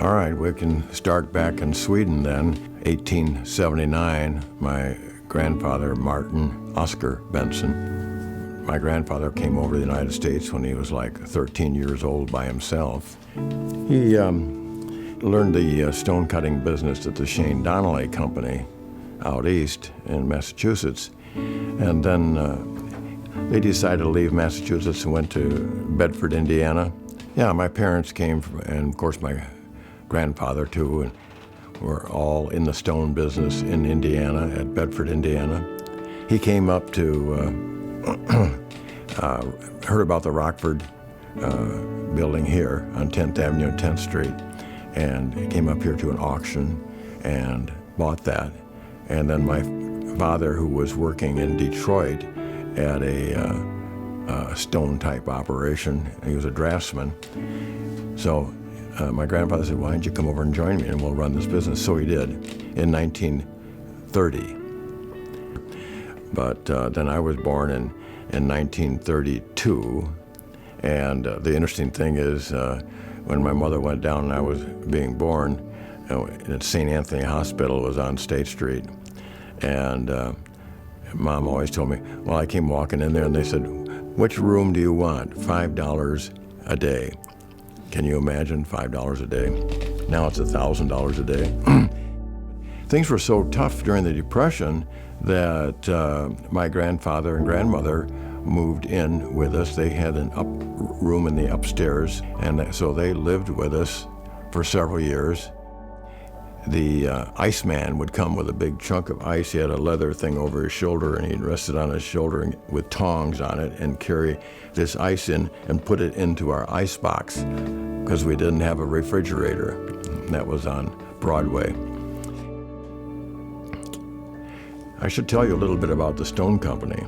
All right, we can start back in Sweden then. 1879, my grandfather, Martin Oscar Benson. My grandfather came over to the United States when he was like 13 years old by himself. He learned the stone cutting business at the Shane Donnelly Company out east in Massachusetts. And then they decided to leave Massachusetts and went to Bedford, Indiana. Yeah, my parents came from, and of course my grandfather too, and we're all in the stone business in Indiana, at Bedford, Indiana. He came up to, heard about the Rockford building here on 10th Avenue and 10th Street, and he came up here to an auction and bought that. And then my father, who was working in Detroit at a stone-type operation, he was a draftsman. So my grandfather said, why don't you come over and join me and we'll run this business? So he did in 1930. But then I was born in 1932. And the interesting thing is when my mother went down and I was being born, at St. Anthony Hospital, was on State Street. And Mom always told me, well, I came walking in there and they said, which room do you want? $5 a day. Can you imagine $5 a day? Now it's $1,000 a day. Things were so tough during the Depression that my grandfather and grandmother moved in with us. They had an room in the upstairs, and so they lived with us for several years. The Iceman would come with a big chunk of ice. He had a leather thing over his shoulder, and he'd rest it on his shoulder with tongs on it and carry this ice in and put it into our ice box because we didn't have a refrigerator. That was on Broadway. I should tell you a little bit about the Stone Company.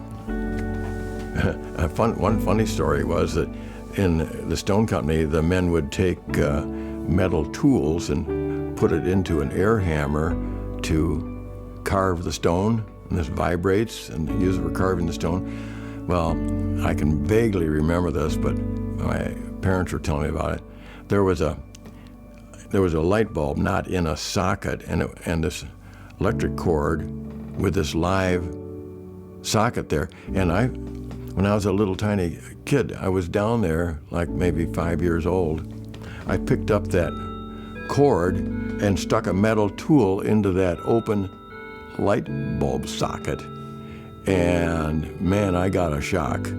One funny story was that in the Stone Company, the men would take metal tools and put it into an air hammer to carve the stone, and this vibrates and use it for carving the stone. Well, I can vaguely remember this, but my parents were telling me about it. There was a light bulb not in a socket, and this electric cord with this live socket there. And when I was a little tiny kid, I was down there, like maybe 5 years old. I picked up that cord and stuck a metal tool into that open light bulb socket. And man, I got a shock.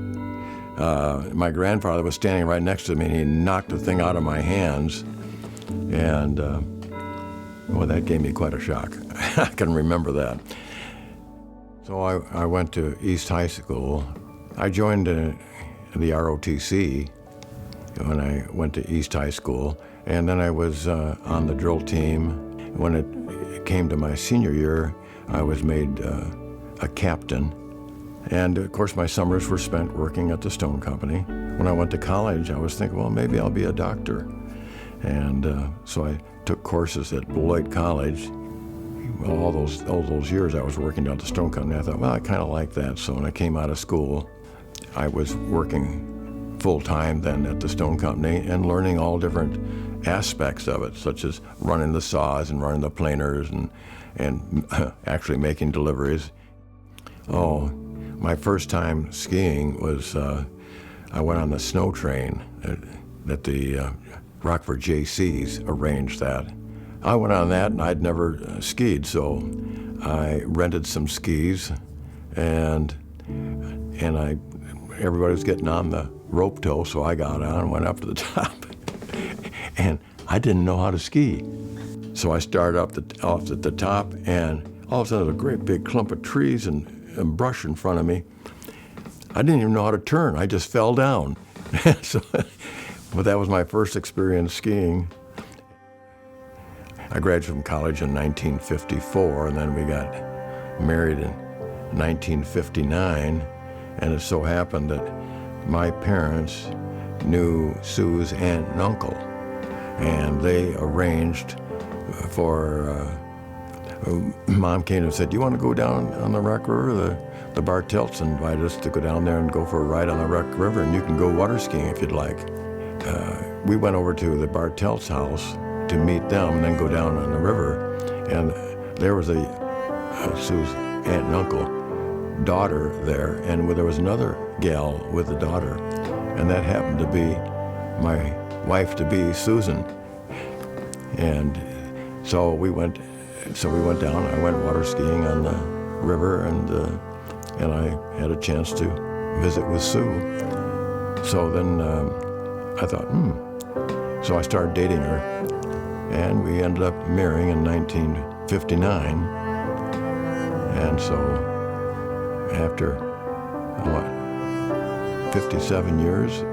My grandfather was standing right next to me, and he knocked the thing out of my hands. And well, that gave me quite a shock. I can remember that. So I went to East High School. I joined the ROTC when I went to East High School, and then I was on the drill team. When it came to my senior year, I was made a captain. And of course, my summers were spent working at the Stone Company. When I went to college, I was thinking, well, maybe I'll be a doctor. And so I took courses at Beloit College. Well, all those years I was working down at the Stone Company, I thought, well, I kind of like that. So when I came out of school, I was working full-time then at the Stone Company and learning all different aspects of it, such as running the saws and running the planers and actually making deliveries. Oh, my first time skiing was, I went on the snow train that the Rockford JCs arranged that. I went on that, and I'd never skied, so I rented some skis, and everybody was getting on the rope tow, so I got on and went up to the top, and I didn't know how to ski. So I started off at the top, and all of a sudden, there was a great big clump of trees and brush in front of me. I didn't even know how to turn. I just fell down. But that was my first experience skiing. I graduated from college in 1954, and then we got married in 1959, and it so happened that my parents knew Sue's aunt and uncle, and they arranged for, Mom came and said, do you want to go down on the Rock River? The Bartelts invited us to go down there and go for a ride on the Rock River, and you can go water skiing if you'd like. We went over to the Bartelts' house, to meet them and then go down on the river. And there was Sue's aunt and uncle daughter there, and there was another gal with a daughter, and that happened to be my wife-to-be, Susan. And so we went down. I went water skiing on the river, and I had a chance to visit with Sue. So then I thought, So I started dating her, and we ended up marrying in 1959. And so after, 57 years,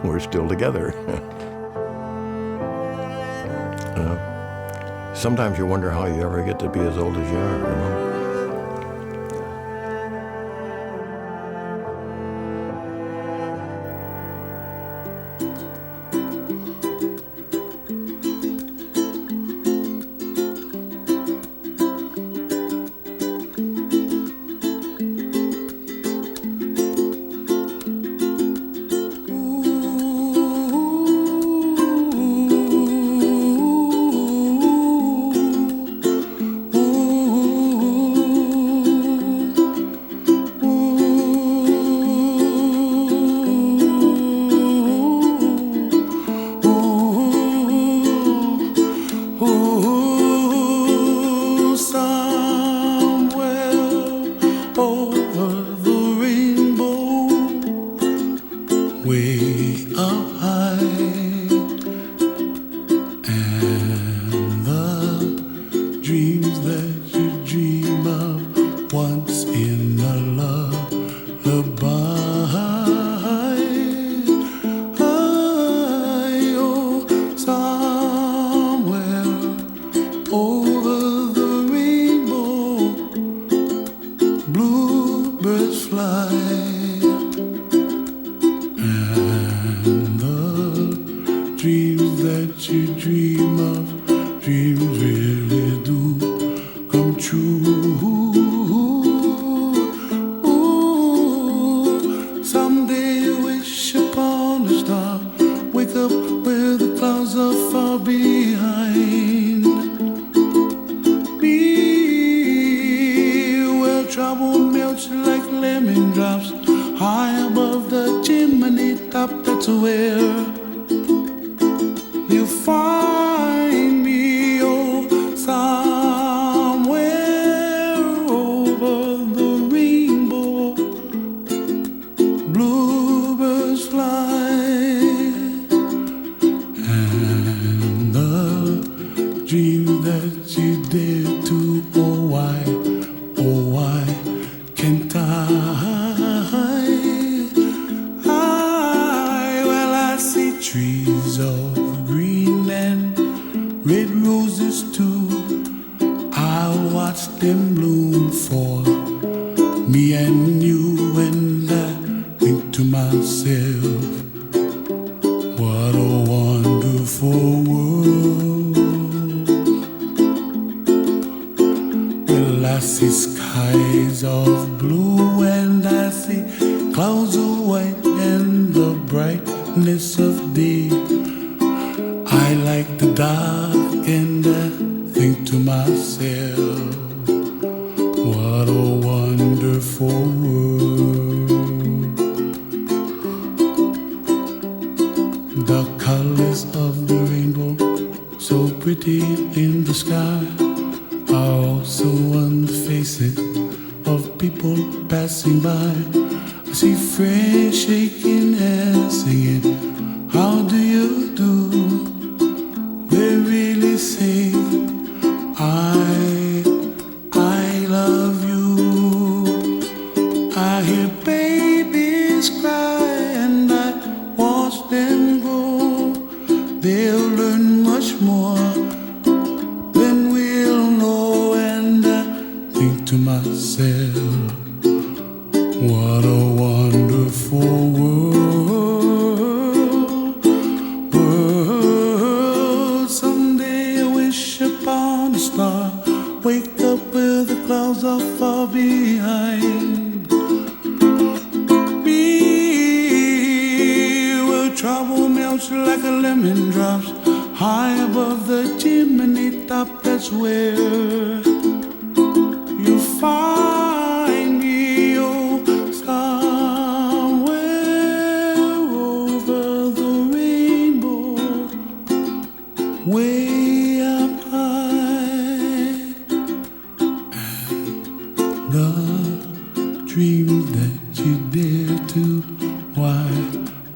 we're still together. Sometimes you wonder how you ever get to be as old as you are, you know? high above the chimney top, that's where you find me. Oh, somewhere over the rainbow, way up high, and the dreams that you dare to, why,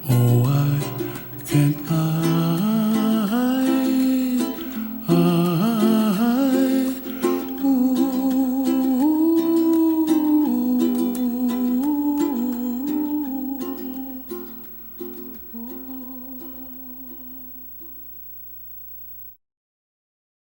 oh,